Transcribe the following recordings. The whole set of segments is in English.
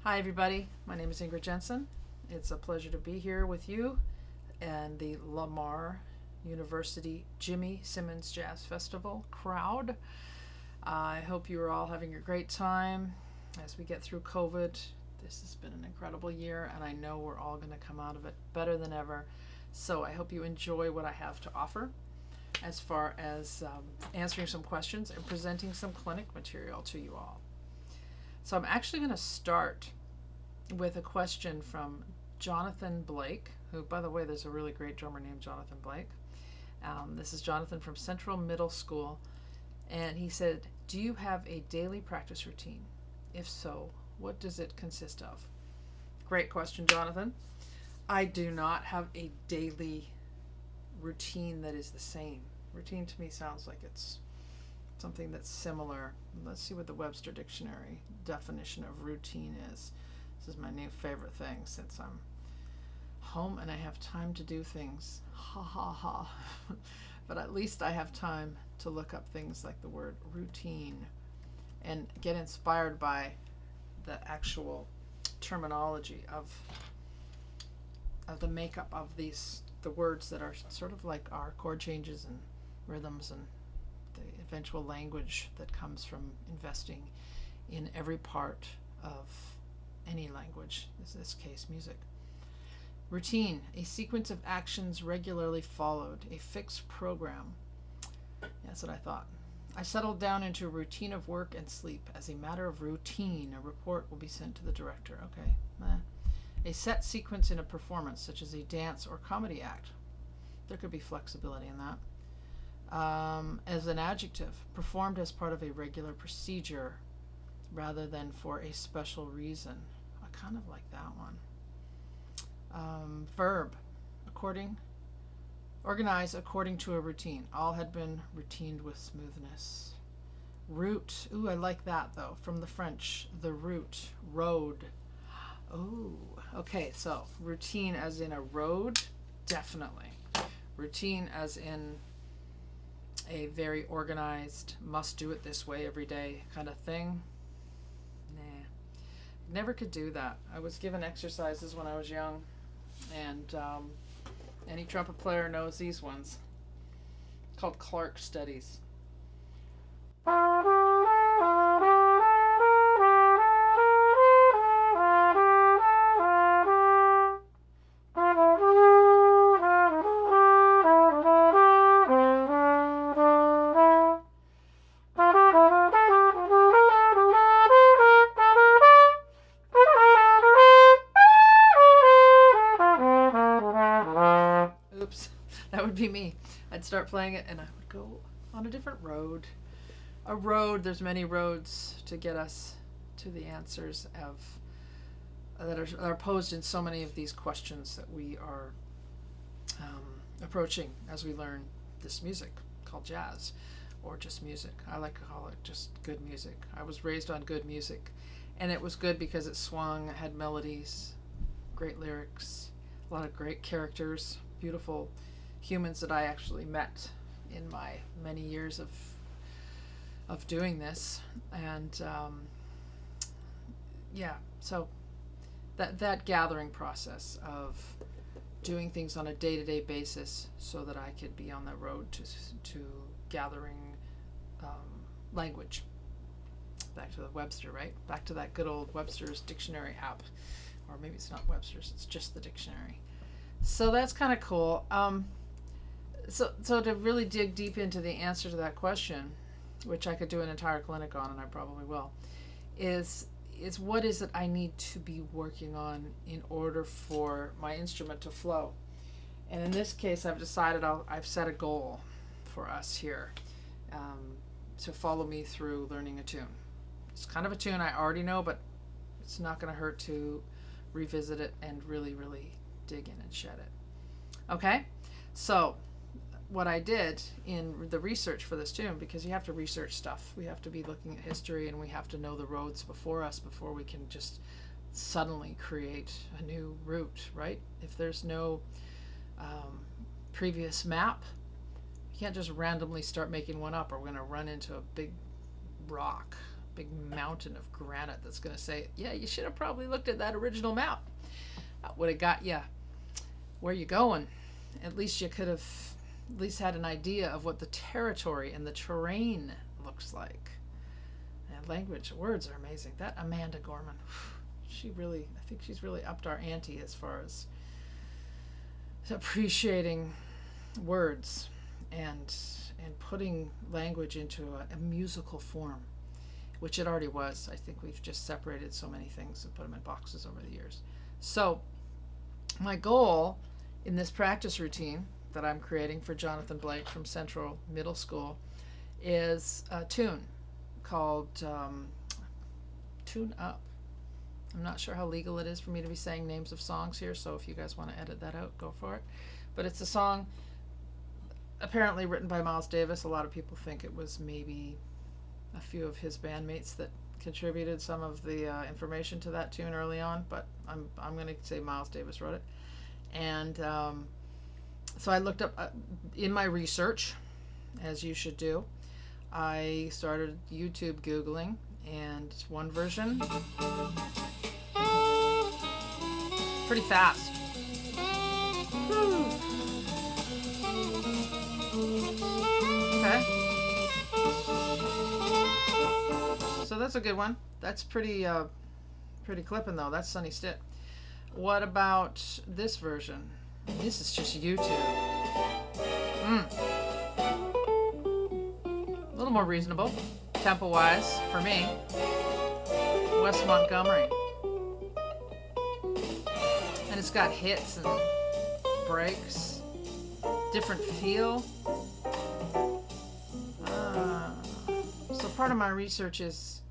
Hi, everybody. My name is Ingrid Jensen. It's a pleasure to be here with you and the Lamar University Jimmy Simmons Jazz Festival crowd. I hope you are all having a great time as we get through COVID. This has been an incredible year, and I know we're all going to come out of it better than ever. So I hope you enjoy what I have to offer as far as answering some questions and presenting some clinic material to you all. So I'm actually going to start with a question from Jonathan Blake, who, by the way, there's a really great drummer named Jonathan Blake. This is Jonathan from Central Middle School, and he said, do you have a daily practice routine? If so, what does it consist of? Great question, Jonathan. I do not have a daily routine that is the same. Routine to me sounds like it's something that's similar. Let's see what the Webster Dictionary definition of routine is. This is my new favorite thing since I'm home and I have time to do things. Ha ha ha. But at least I have time to look up things like the word routine and get inspired by the actual terminology of the makeup of the words that are sort of like our chord changes and rhythms and the eventual language that comes from investing in every part of any language, in this case music. Routine, a sequence of actions regularly followed, a fixed program. That's what I thought. I settled down into a routine of work and sleep. As a matter of routine, a report will be sent to the director. Okay. A set sequence in a performance, such as a dance or comedy act. There could be flexibility in that. As an adjective, performed as part of a regular procedure rather than for a special reason. I kind of like that one. Verb, organize according to a routine. All had been routined with smoothness. Route, ooh, I like that though, from the French, the route, road. Oh, okay, so routine as in a road, definitely. Routine as in a very organized, must do it this way every day kind of thing. Nah, never could do that. I was given exercises when I was young, and any trumpet player knows these ones, called Clark studies. Oops, that would be me. I'd start playing it and I would go on a different road. A road, there's many roads to get us to the answers that are posed in so many of these questions that we are approaching as we learn this music called jazz, or just music. I like to call it just good music. I was raised on good music, and it was good because it swung, it had melodies, great lyrics, a lot of great characters, beautiful humans that I actually met in my many years of doing this. And so that gathering process of doing things on a day-to-day basis so that I could be on the road to gathering language. Back to the Webster, right? Back to that good old Webster's dictionary app. Or maybe it's not Webster's, it's just the dictionary. So that's kind of cool. So to really dig deep into the answer to that question, which I could do an entire clinic on, and I probably will, is what is it I need to be working on in order for my instrument to flow? And in this case, I've decided I've set a goal for us here to follow me through learning a tune. It's kind of a tune I already know, but it's not going to hurt to revisit it and really, really dig in and shed it. Okay? So what I did in the research for this tune, because you have to research stuff. We have to be looking at history, and we have to know the roads before us before we can just suddenly create a new route, right? If there's no previous map, you can't just randomly start making one up, or we're going to run into a big rock, big mountain of granite that's going to say, yeah, you should have probably looked at that original map. That would have got you where you're going. At least you could have at least had an idea of what the territory and the terrain looks like. And language, words are amazing. That Amanda Gorman, I think she's really upped our ante as far as appreciating words and putting language into a musical form, which it already was. I think we've just separated so many things and put them in boxes over the years. So my goal in this practice routine that I'm creating for Jonathan Blake from Central Middle School is a tune called Tune Up. I'm not sure how legal it is for me to be saying names of songs here, so if you guys want to edit that out, go for it. But it's a song apparently written by Miles Davis. A lot of people think it was maybe a few of his bandmates that contributed some of the information to that tune early on, but I'm going to say Miles Davis wrote it. And so I looked up in my research, as you should do. I started YouTube Googling, and one version, pretty fast. Okay. So that's a good one. That's pretty clipping though. That's Sonny Stitt. What about this version? This is just YouTube. A little more reasonable, tempo-wise, for me. Wes Montgomery. And it's got hits and breaks, different feel. So part of my research is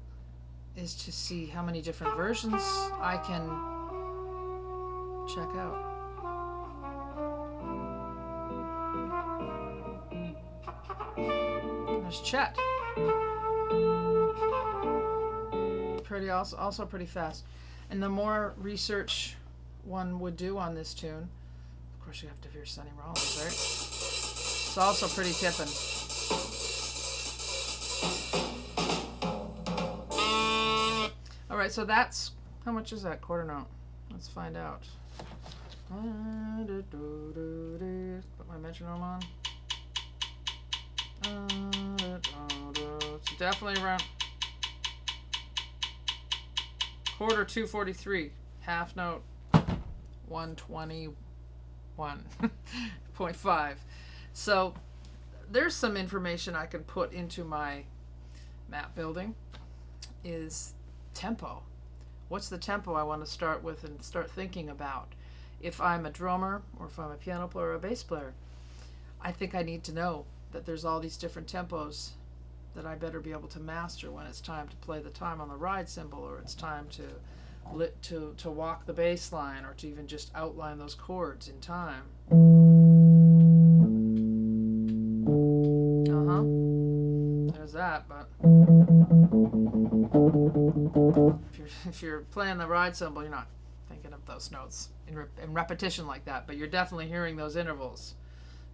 to see how many different versions I can check out. There's Chet. Also pretty fast. And the more research one would do on this tune, of course you have to hear Sonny Rollins, right? It's also pretty tipping. Alright, so that's, how much is that quarter note? Let's find out. Put my metronome on. It's definitely around quarter 243, half note 121.5. So there's some information I can put into my map building. Is tempo. What's the tempo I want to start with and start thinking about? If I'm a drummer or if I'm a piano player or a bass player, I think I need to know that there's all these different tempos that I better be able to master when it's time to play the time on the ride cymbal, or it's time to walk the bass line, or to even just outline those chords in time. There's that, but if you're playing the ride cymbal, you're not thinking of those notes in repetition like that, but you're definitely hearing those intervals,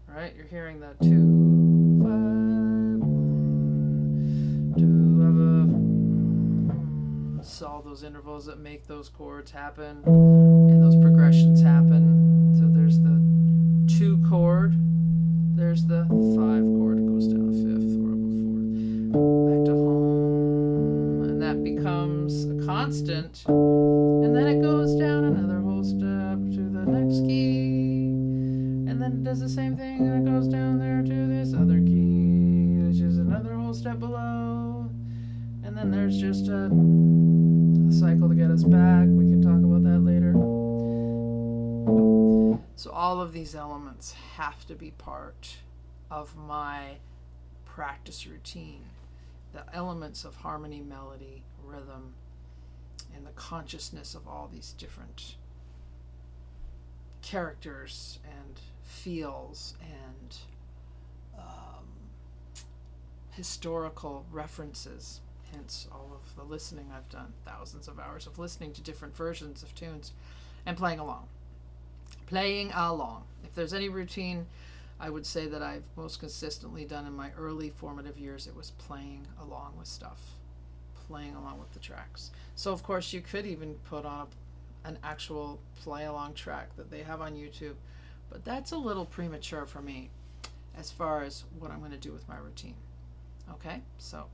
right? You're hearing the 2, 5, 1, 2. It's all those intervals that make those chords happen and those progressions happen. So there's the 2 chord, there's the 5 chord, it goes down a 5th or a 4th, back to home, and that becomes a constant, and then it goes down another whole step to the next key, and then it does the same thing, and it goes down there to this other key, which is another whole step below, and then there's just a cycle to get us back. We can talk about that later. So all of these elements have to be part of my practice routine. The elements of harmony, melody, rhythm, and the consciousness of all these different characters and feels and historical references. Hence all of the listening I've done, thousands of hours of listening to different versions of tunes and playing along. If there's any routine I would say that I've most consistently done in my early formative years, it was playing along with stuff. playing along with the tracks. So of course you could even put on an actual play along track that they have on YouTube, but that's a little premature for me as far as what I'm going to do with my routine. Okay, so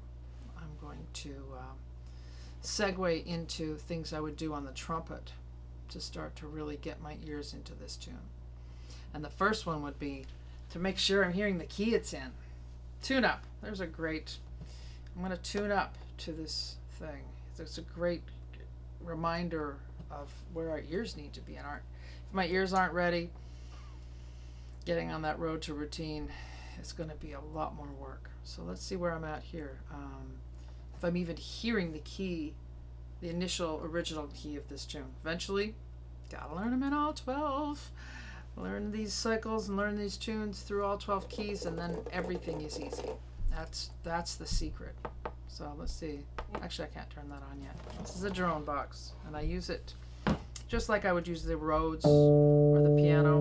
I'm going to segue into things I would do on the trumpet to start to really get my ears into this tune. And the first one would be to make sure I'm hearing the key it's in. Tune up. There's a great, I'm going to tune up to this thing. It's a great reminder of where our ears need to be. And if my ears aren't ready, getting on that road to routine is going to be a lot more work. So let's see where I'm at here. If I'm even hearing the key, the initial original key of this tune. Eventually, gotta learn them in all 12. Learn these cycles and learn these tunes through all 12 keys, and then everything is easy. That's the secret. So let's see. Actually, I can't turn that on yet. This is a drone box, and I use it just like I would use the Rhodes or the piano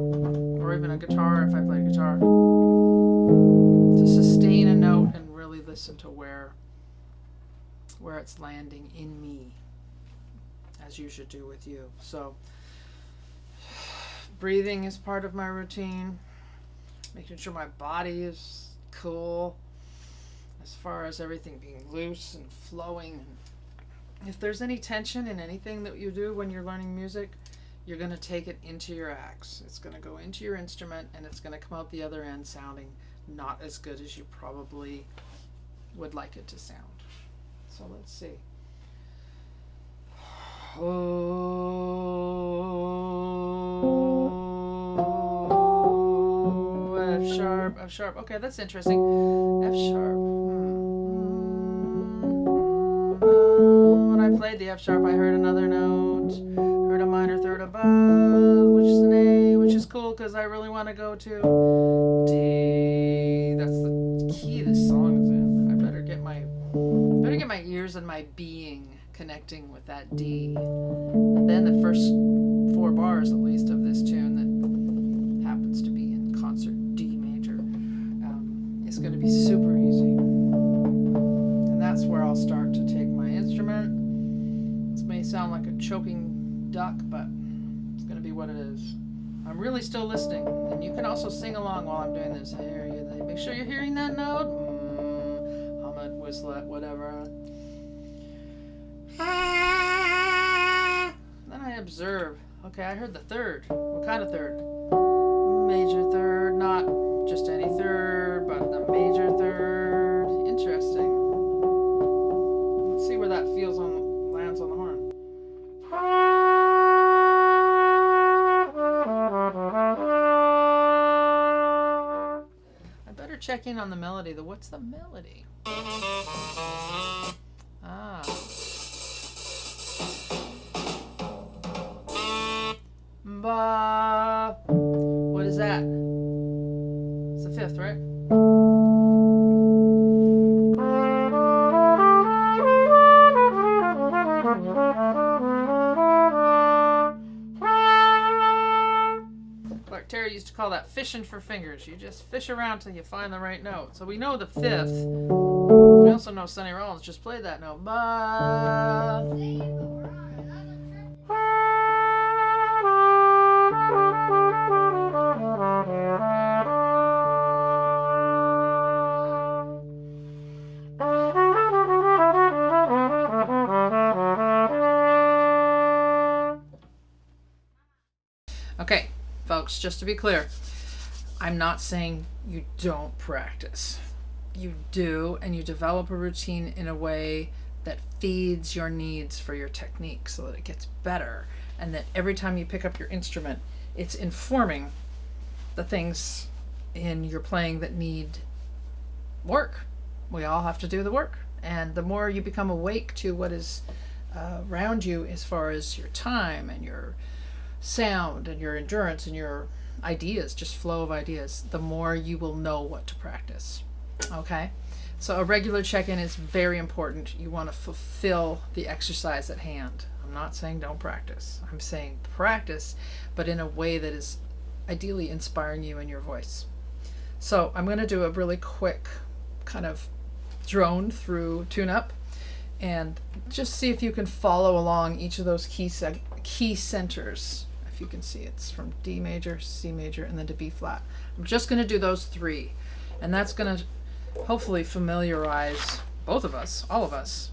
or even a guitar if I play guitar, to sustain a note and really listen to where it's landing in me, as you should do with you. So breathing is part of my routine, making sure my body is cool as far as everything being loose and flowing. If there's any tension in anything that you do when you're learning music, you're going to take it into your axe. It's going to go into your instrument, and it's going to come out the other end sounding not as good as you probably would like it to sound. So let's see. Oh, F sharp, F sharp. Okay, that's interesting. F sharp. When I played the F sharp, I heard another note, heard a minor third above, which is an A, which is cool because I really want to go to D. That's the key this song is in. I better get my ears and my being connecting with that D. And then the first 4 bars, at least, of this tune that happens to be in concert D major is going to be super easy. And that's where I'll start to take my instrument. This may sound like a choking duck, but it's going to be what it is. I'm really still listening, and you can also sing along while I'm doing this. I hear you. Make sure you're hearing that note. Hum it, whistle it, whatever. Then I observe. Okay, I heard the third. What kind of third? Major third, not just any third, but the major third. Interesting. Let's see where that lands on the horn. I better check in on the melody. What's the melody? Ba. What is that? It's the 5th, right? Clark Terry used to call that fishing for fingers. You just fish around till you find the right note. So we know the 5th. We also know Sonny Rollins just played that note. Ba. Okay, folks, just to be clear, I'm not saying you don't practice. You do, and you develop a routine in a way that feeds your needs for your technique so that it gets better, and that every time you pick up your instrument, it's informing the things in your playing that need work. We all have to do the work, and the more you become awake to what is around you as far as your time and your sound and your endurance and your ideas, just flow of ideas, the more you will know what to practice. Okay, so a regular check-in is very important. You want to fulfill the exercise at hand. I'm not saying don't practice. I'm saying practice, but in a way that is ideally inspiring you and your voice. So I'm going to do a really quick kind of drone through tune-up, And just see if you can follow along each of those key centers. If you can see, it's from D major, C major, and then to B flat. I'm just going to do those three, and that's going to hopefully familiarize both of us, all of us,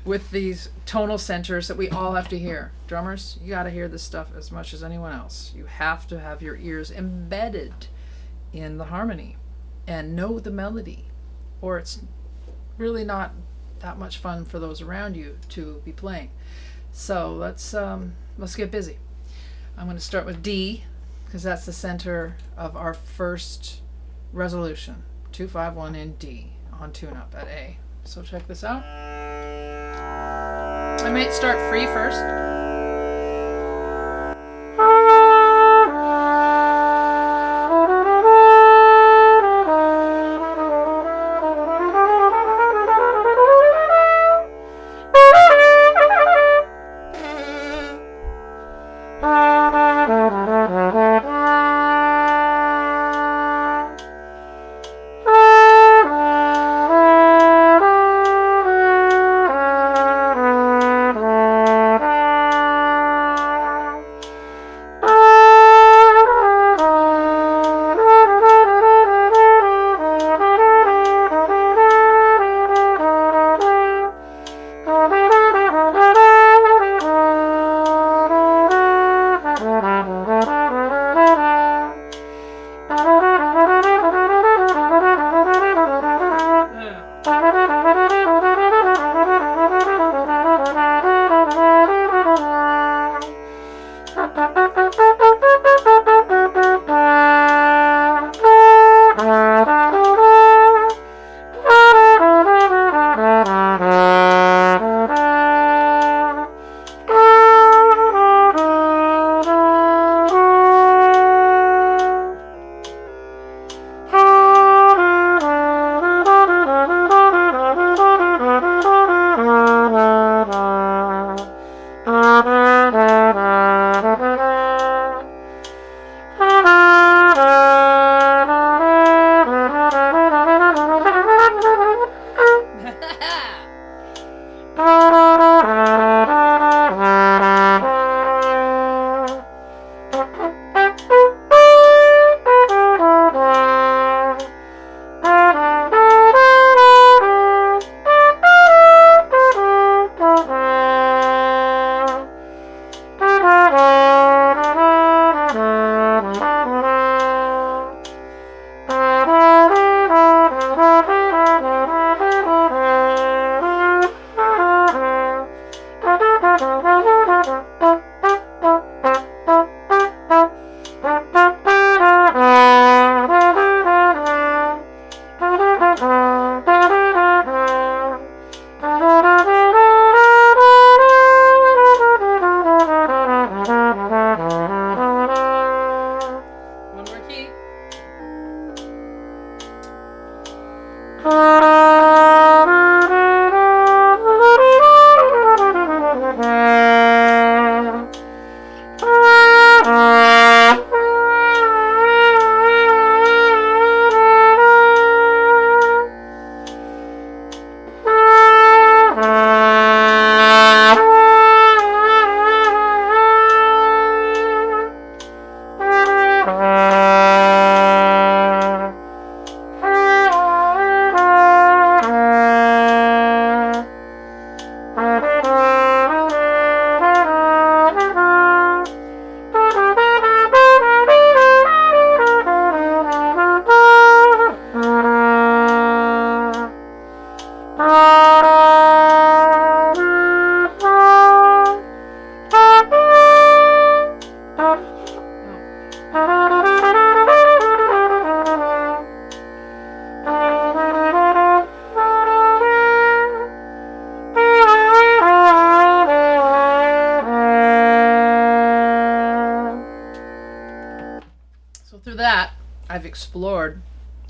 with these tonal centers that we all have to hear. Drummers, you got to hear this stuff as much as anyone else. You have to have your ears embedded in the harmony and know the melody, or it's really not that much fun for those around you to be playing. So let's get busy. I'm going to start with D, because that's the center of our first resolution. 2-5-1 in D on tune-up at A. So check this out. I might start free first. Through that, I've explored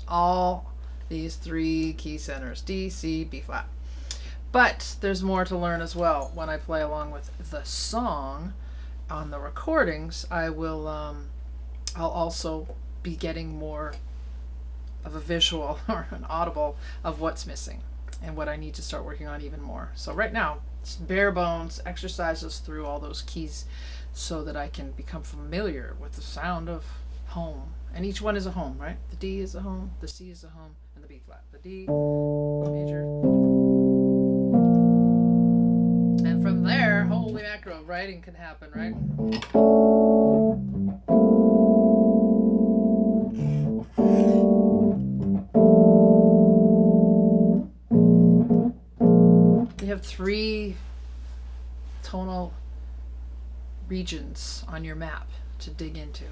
all these three key centers, D, C, B flat. But there's more to learn as well. When I play along with the song on the recordings, I'll also be getting more of a visual or an audible of what's missing. and what I need to start working on even more. So right now, it's bare bones exercises through all those keys so that I can become familiar with the sound of home. And each one is a home, right? The D is a home, the C is a home, and the B flat. The D, major. And from there, holy mackerel, writing can happen, right? You have 3 tonal regions on your map to dig into.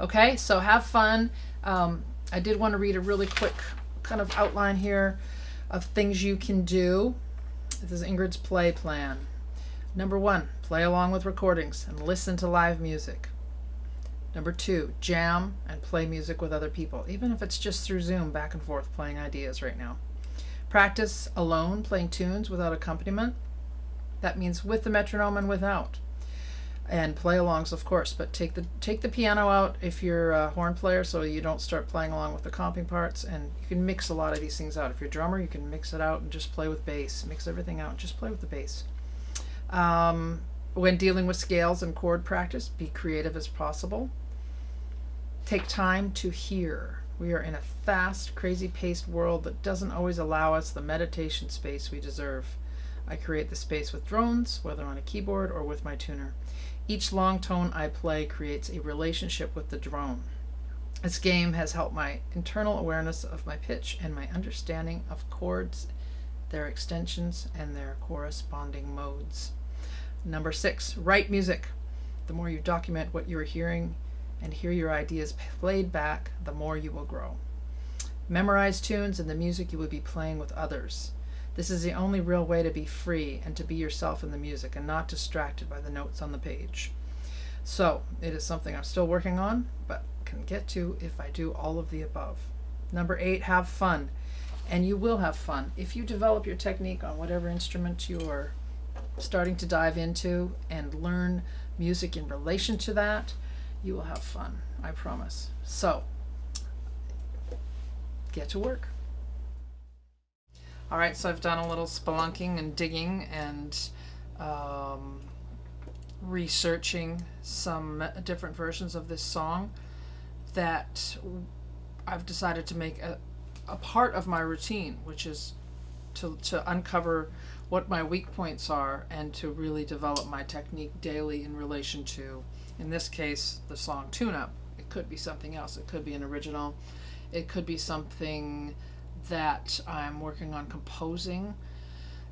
Okay, so have fun. I did want to read a really quick kind of outline here of things you can do. This is Ingrid's play plan. Number 1, play along with recordings and listen to live music. Number 2, jam and play music with other people, even if it's just through Zoom, back and forth, playing ideas right now. Practice alone, playing tunes without accompaniment. That means with the metronome and without. And play-alongs, of course, but take the piano out if you're a horn player, so you don't start playing along with the comping parts. And you can mix a lot of these things out. If you're a drummer, you can mix it out and just play with bass. Mix everything out and just play with the bass. When dealing with scales and chord practice, be creative as possible. Take time to hear. We are in a fast, crazy-paced world that doesn't always allow us the meditation space we deserve. I create the space with drones, whether on a keyboard or with my tuner. Each long tone I play creates a relationship with the drone. This game has helped my internal awareness of my pitch and my understanding of chords, their extensions, and their corresponding modes. Number 6, write music. The more you document what you are hearing and hear your ideas played back, the more you will grow. Memorize tunes and the music you will be playing with others. This is the only real way to be free and to be yourself in the music and not distracted by the notes on the page. So, it is something I'm still working on, but can get to if I do all of the above. Number 8, have fun. And you will have fun. If you develop your technique on whatever instrument you are starting to dive into and learn music in relation to that, you will have fun, I promise. So, get to work. All right, so I've done a little spelunking and digging and researching some different versions of this song that I've decided to make a part of my routine, which is to uncover what my weak points are and to really develop my technique daily in relation to, in this case, the song tune-up. It could be something else. It could be an original. It could be something that I'm working on composing,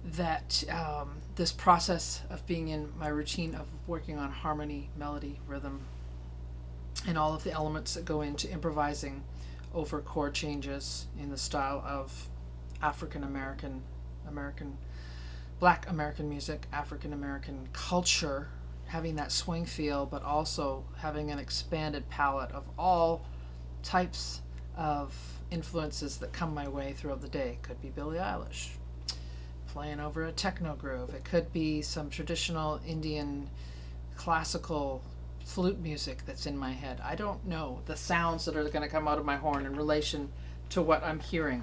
that this process of being in my routine of working on harmony, melody, rhythm, and all of the elements that go into improvising over chord changes in the style of African American, Black American music, African American culture, having that swing feel, but also having an expanded palette of all types of influences that come my way throughout the day. It could be Billie Eilish playing over a techno groove. It could be some traditional Indian classical flute music that's in my head. I don't know the sounds that are going to come out of my horn in relation to what I'm hearing.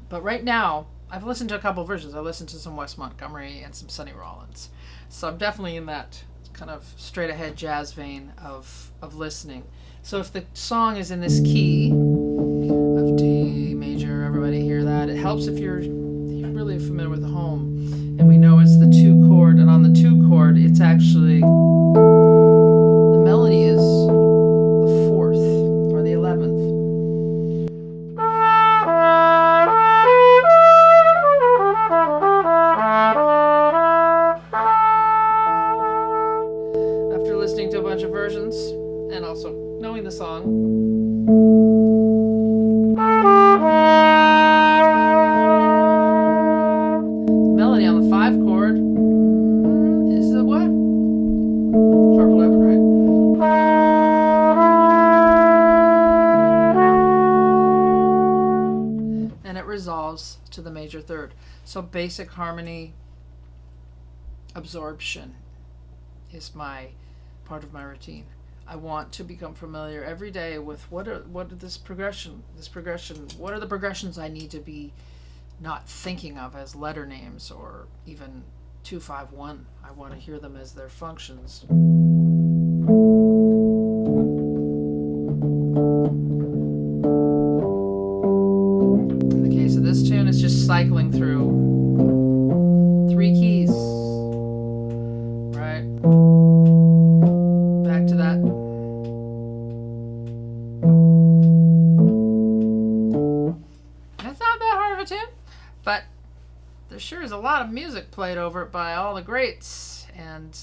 But right now, I've listened to a couple versions. I listened to some Wes Montgomery and some Sonny Rollins. So I'm definitely in that kind of straight ahead jazz vein of listening. So if the song is in this key of D major, everybody hear that? It helps if you're really familiar with the home. And we know it's the 2 chord, and on the 2 chord, it's actually, the melody is the 4th or the 11th. After listening to a bunch of versions, and also knowing the song, melody on the 5 chord is the what? Sharp 11, right? And it resolves to the major 3rd. So basic harmony absorption is my part of my routine. I want to become familiar every day with what are this progression, what are the progressions I need to be not thinking of as letter names or even 251. I want to hear them as their functions. In the case of this tune, it's just cycling through 3 keys. Right? Back to that. That's not that hard of a tune, but there sure is a lot of music played over it by all the greats, and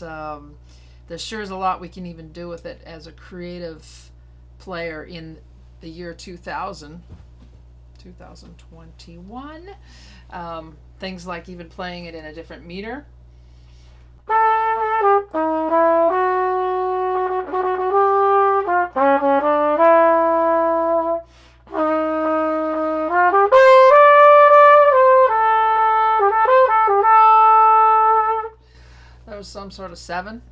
there sure is a lot we can even do with it as a creative player in the year 2021. Things like even playing it in a different meter. Some sort of 7.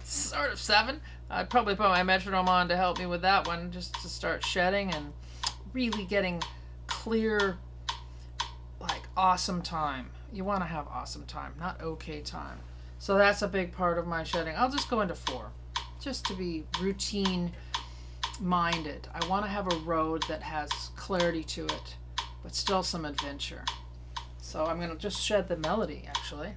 Sort of 7. I'd probably put my metronome on to help me with that one, just to start shedding and really getting clear, like awesome time. You want to have awesome time, not okay time. So that's a big part of my shedding. I'll just go into 4, just to be routine minded. I want to have a road that has clarity to it, but still some adventure. So I'm going to just shed the melody, actually.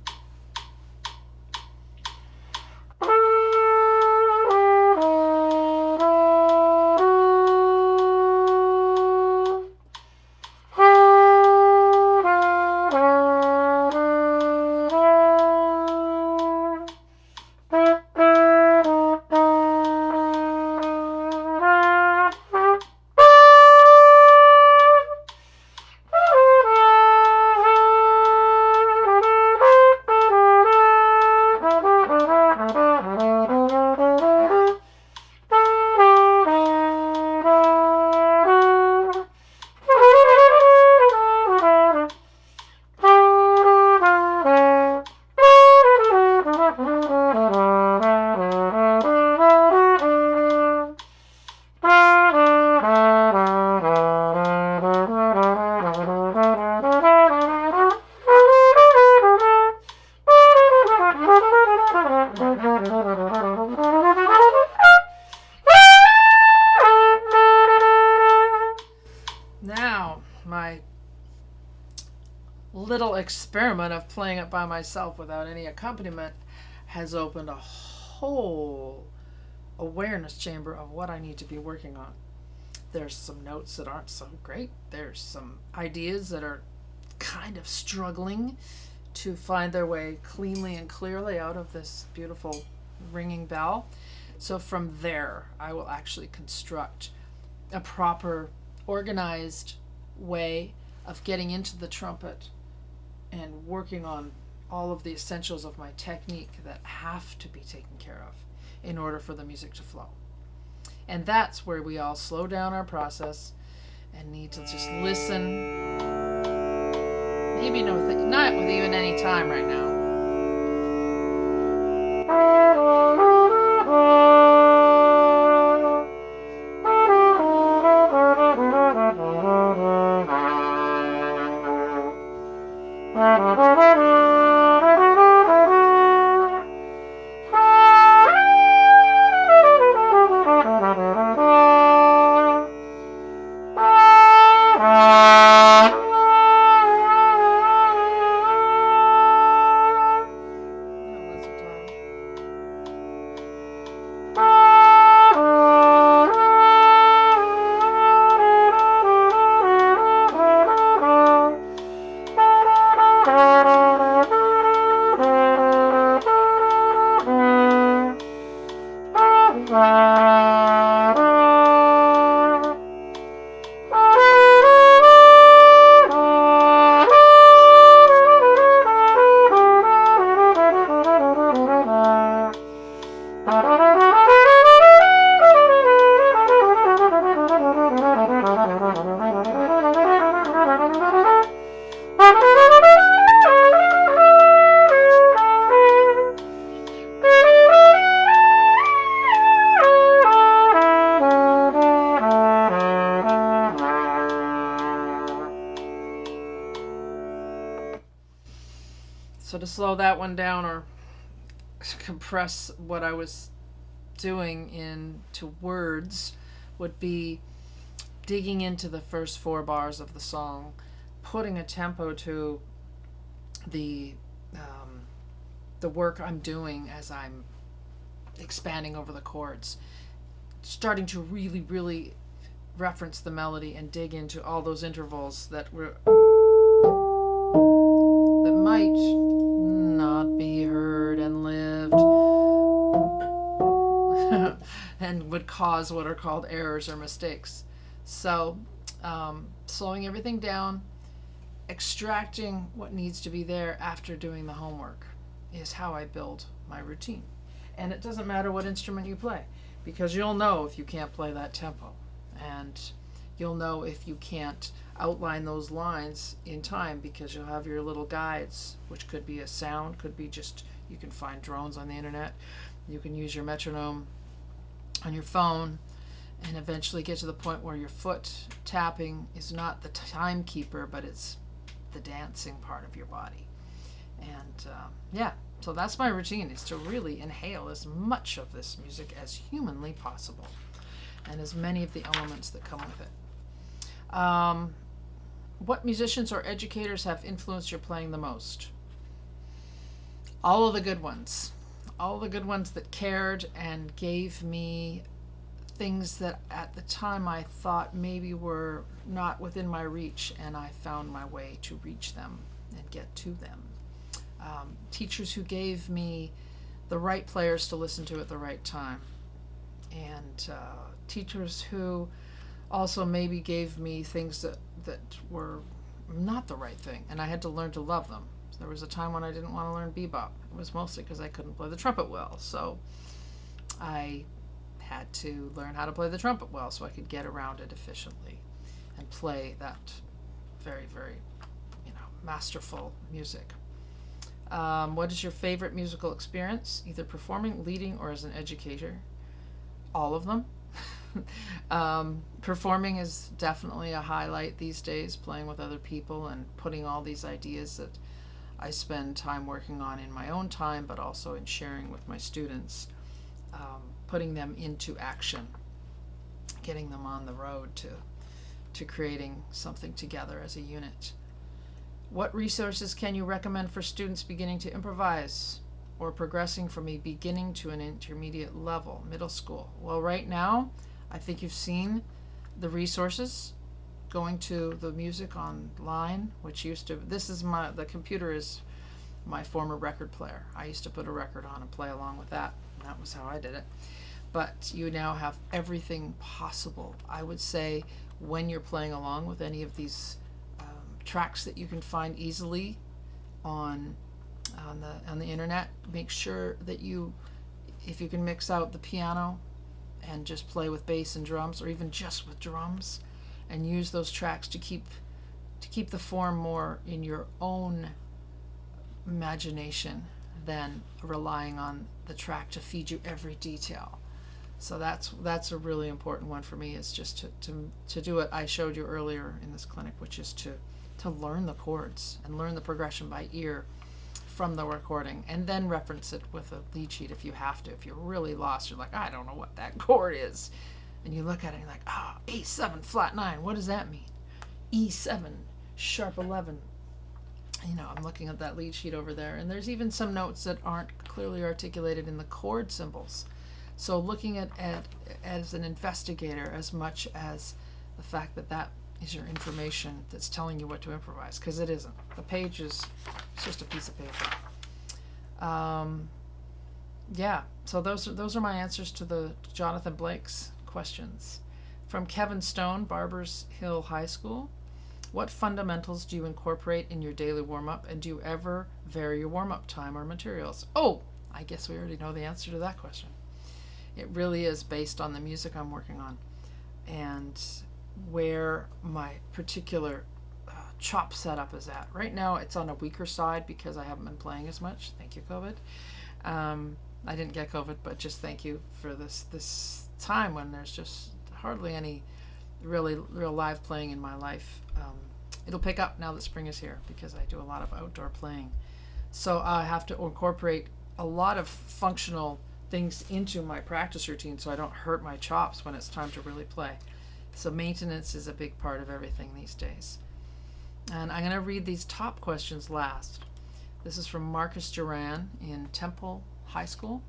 Now, my little experiment of playing it by myself without any accompaniment has opened a whole awareness chamber of what I need to be working on. There's some notes that aren't so great. There's some ideas that are kind of struggling to find their way cleanly and clearly out of this beautiful ringing bell. So from there, I will actually construct a proper, organized way of getting into the trumpet and working on all of the essentials of my technique that have to be taken care of in order for the music to flow. And that's where we all slow down our process and need to just listen. Maybe not with even any time right now. slow that one down or compress what I was doing into words would be digging into the first 4 bars of the song, putting a tempo to the work I'm doing as I'm expanding over the chords, starting to really, really reference the melody and dig into all those intervals that might not be heard and lived and would cause what are called errors or mistakes. So slowing everything down, extracting what needs to be there after doing the homework is how I build my routine. And it doesn't matter what instrument you play, because you'll know if you can't play that tempo, and you'll know if you can't outline those lines in time, because you'll have your little guides, which could be a sound, could be just, you can find drones on the internet, you can use your metronome on your phone, and eventually get to the point where your foot tapping is not the timekeeper, but it's the dancing part of your body. And so that's my routine, is to really inhale as much of this music as humanly possible, and as many of the elements that come with it. What musicians or educators have influenced your playing the most? All of the good ones. All the good ones that cared and gave me things that at the time I thought maybe were not within my reach, and I found my way to reach them and get to them. Teachers who gave me the right players to listen to at the right time, and teachers who also maybe gave me things that were not the right thing, and I had to learn to love them. So there was a time when I didn't want to learn bebop. It was mostly because I couldn't play the trumpet well, so I had to learn how to play the trumpet well so I could get around it efficiently and play that very, very, masterful music. What is your favorite musical experience, either performing, leading, or as an educator? All of them. Performing is definitely a highlight these days, playing with other people and putting all these ideas that I spend time working on in my own time, but also in sharing with my students, putting them into action, getting them on the road to creating something together as a unit. What resources can you recommend for students beginning to improvise or progressing from a beginning to an intermediate level, middle school? Well, right now, I think you've seen the resources. Going to the music online, which used to, the computer is my former record player. I used to put a record on and play along with that. And that was how I did it. But you now have everything possible. I would say when you're playing along with any of these tracks that you can find easily on the internet, make sure that if you can mix out the piano and just play with bass and drums, or even just with drums, and use those tracks to keep the form more in your own imagination than relying on the track to feed you every detail. So that's a really important one for me, is just to do what I showed you earlier in this clinic, which is to learn the chords and learn the progression by ear from the recording, and then reference it with a lead sheet if you have to. If you're really lost, you're like, I don't know what that chord is, and you look at it and you're like, A7 flat 9, what does that mean? E7 sharp 11. I'm looking at that lead sheet over there, and there's even some notes that aren't clearly articulated in the chord symbols. So looking at as an investigator as much as the fact that is your information that's telling you what to improvise, because it isn't. The page is just a piece of paper. So those are my answers to the Jonathan Blake's questions. From Kevin Stone, Barbers Hill High School: what fundamentals do you incorporate in your daily warm-up, and do you ever vary your warm-up time or materials? Oh, I guess we already know the answer to that question. It really is based on the music I'm working on and where my particular chop setup is at. Right now it's on a weaker side because I haven't been playing as much. Thank you, COVID. I didn't get COVID, but just thank you for this time when there's just hardly any real live playing in my life. It'll pick up now that spring is here because I do a lot of outdoor playing. So I have to incorporate a lot of functional things into my practice routine so I don't hurt my chops when it's time to really play. So maintenance is a big part of everything these days. And I'm going to read these top questions last. This is from Marcus Duran in Temple High School.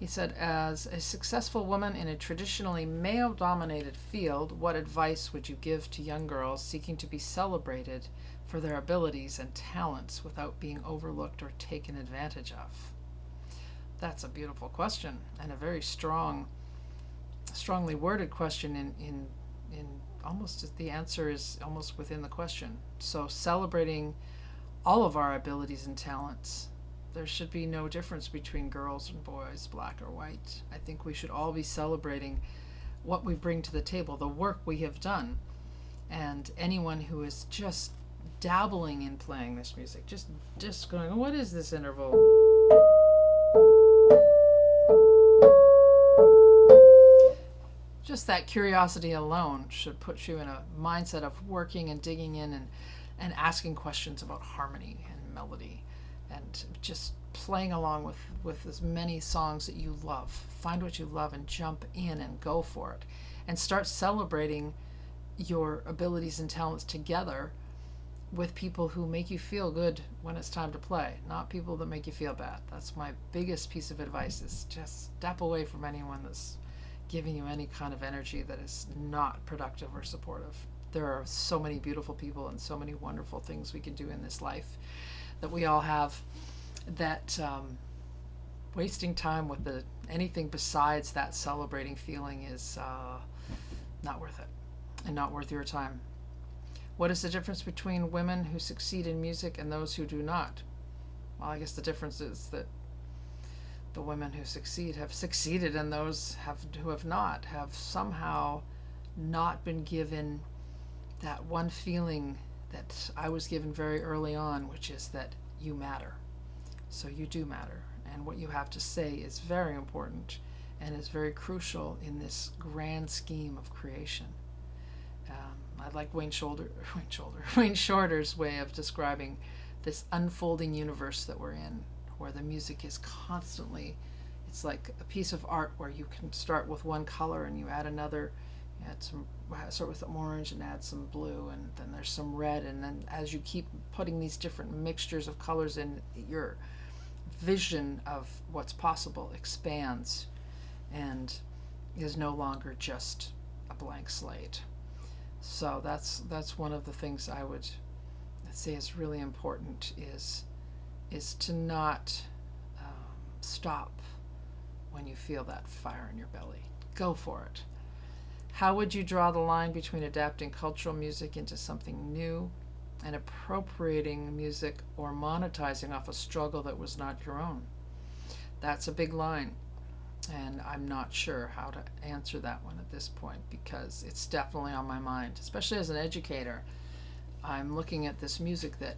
He said, as a successful woman in a traditionally male-dominated field, what advice would you give to young girls seeking to be celebrated for their abilities and talents without being overlooked or taken advantage of? That's a beautiful question, and a very strongly worded question in almost, the answer is almost within the question. So celebrating all of our abilities and talents. There should be no difference between girls and boys, black or white. I think we should all be celebrating what we bring to the table, the work we have done. And anyone who is just dabbling in playing this music, just going, what is this interval? Just that curiosity alone should put you in a mindset of working and digging in and asking questions about harmony and melody, and just playing along with as many songs that you love. Find what you love and jump in and go for it. And start celebrating your abilities and talents together with people who make you feel good when it's time to play, not people that make you feel bad. That's my biggest piece of advice, is just step away from anyone that's giving you any kind of energy that is not productive or supportive. There are so many beautiful people and so many wonderful things we can do in this life that we all have, that wasting time with anything besides that celebrating feeling is not worth it and not worth your time. What is the difference between women who succeed in music and those who do not? Well, I guess the difference is that the women who succeed have succeeded, and those who have not have somehow not been given that one feeling that I was given very early on, which is that you matter. So you do matter, and what you have to say is very important and is very crucial in this grand scheme of creation. I like Wayne Shorter's way of describing this unfolding universe that we're in, where the music is constantly, it's like a piece of art where you can start with one color and you add another, start with some orange and add some blue, and then there's some red, and then as you keep putting these different mixtures of colors in, your vision of what's possible expands and is no longer just a blank slate. So that's one of the things I would say is really important, is to not stop when you feel that fire in your belly. Go for it. How would you draw the line between adapting cultural music into something new and appropriating music or monetizing off a struggle that was not your own? That's a big line, and I'm not sure how to answer that one at this point, because it's definitely on my mind, especially as an educator. I'm looking at this music that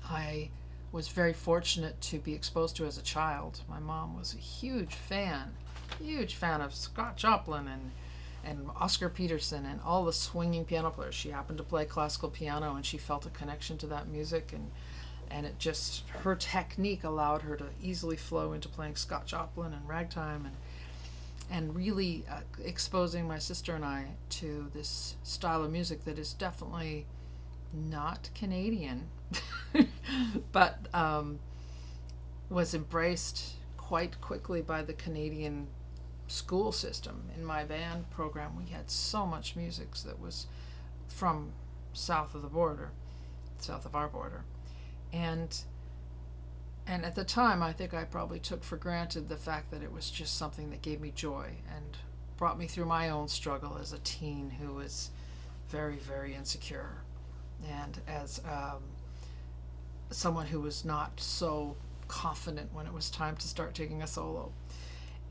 I was very fortunate to be exposed to as a child. My mom was a huge fan of Scott Joplin and Oscar Peterson and all the swinging piano players. She happened to play classical piano, and she felt a connection to that music, and it just, her technique allowed her to easily flow into playing Scott Joplin and ragtime, and really exposing my sister and I to this style of music that is definitely not Canadian, but was embraced quite quickly by the Canadian school system. In my band program, we had so much music that was from south of our border. And at the time, I think I probably took for granted the fact that it was just something that gave me joy and brought me through my own struggle as a teen who was very, very insecure, and as someone who was not so confident when it was time to start taking a solo.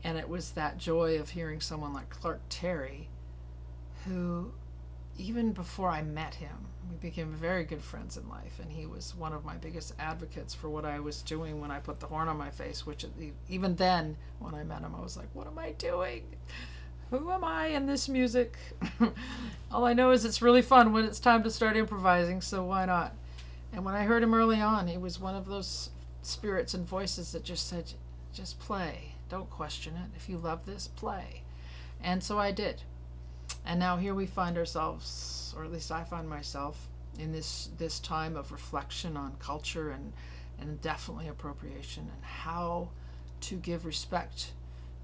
And it was that joy of hearing someone like Clark Terry, who, even before I met him, we became very good friends in life, and he was one of my biggest advocates for what I was doing when I put the horn on my face, which even then, when I met him, I was like, what am I doing? Who am I in this music? All I know is it's really fun when it's time to start improvising, so why not? And when I heard him early on, he was one of those spirits and voices that just said, just play. Don't question it. If you love this, play. And so I did. And now here we find ourselves, or at least I find myself, in this time of reflection on culture and definitely appropriation, and how to give respect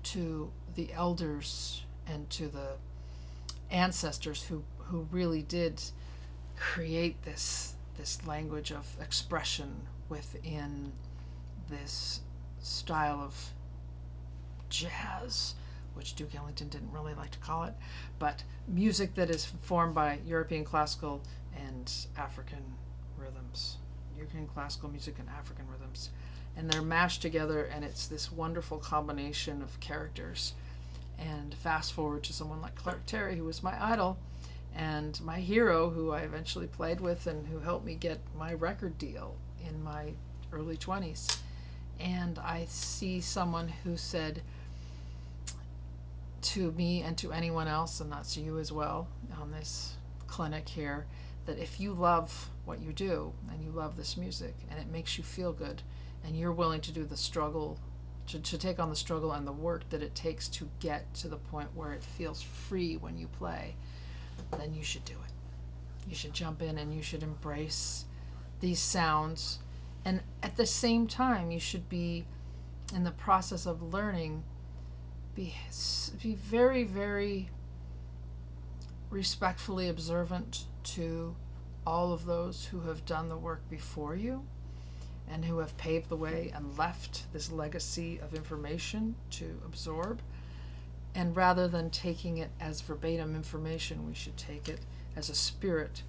to the elders and to the ancestors who really did create this language of expression within this style of jazz, which Duke Ellington didn't really like to call it, but music that is formed by European classical and African rhythms. European classical music and African rhythms. And they're mashed together, and it's this wonderful combination of characters. And fast forward to someone like Clark Terry, who was my idol and my hero, who I eventually played with and who helped me get my record deal in my early 20s. And I see someone who said to me and to anyone else, and that's you as well on this clinic here, that if you love what you do and you love this music and it makes you feel good and you're willing to do the struggle, to take on the struggle and the work that it takes to get to the point where it feels free when you play, then you should do it. You should jump in and you should embrace these sounds. And at the same time, you should be in the process of learning, be very, very respectfully observant to all of those who have done the work before you and who have paved the way and left this legacy of information to absorb. And rather than taking it as verbatim information, we should take it as a spirit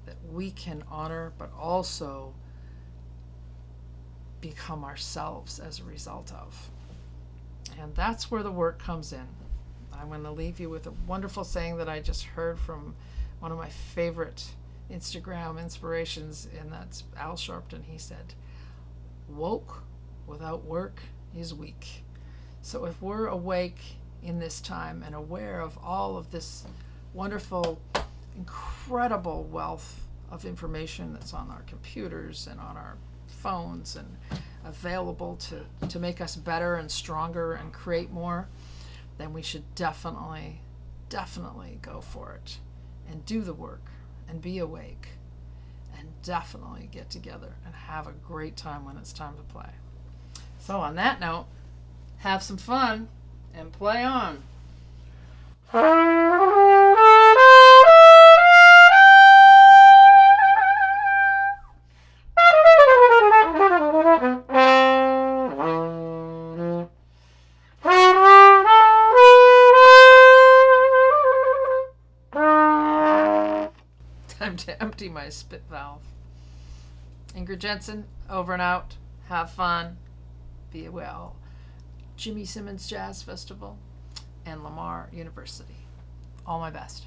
that we can honor, but also become ourselves as a result of. And that's where the work comes in. I'm going to leave you with a wonderful saying that I just heard from one of my favorite Instagram inspirations, and that's Al Sharpton. He said, "Woke without work is weak." So if we're awake in this time and aware of all of this wonderful, incredible wealth of information that's on our computers and on our phones and available to make us better and stronger and create more, then we should definitely go for it and do the work and be awake and definitely get together and have a great time when it's time to play. So on that note, have some fun and play on. Time to empty my spit valve. Ingrid Jensen, over and out. Have fun. Be well. Jimmy Simmons Jazz Festival and Lamar University. All my best.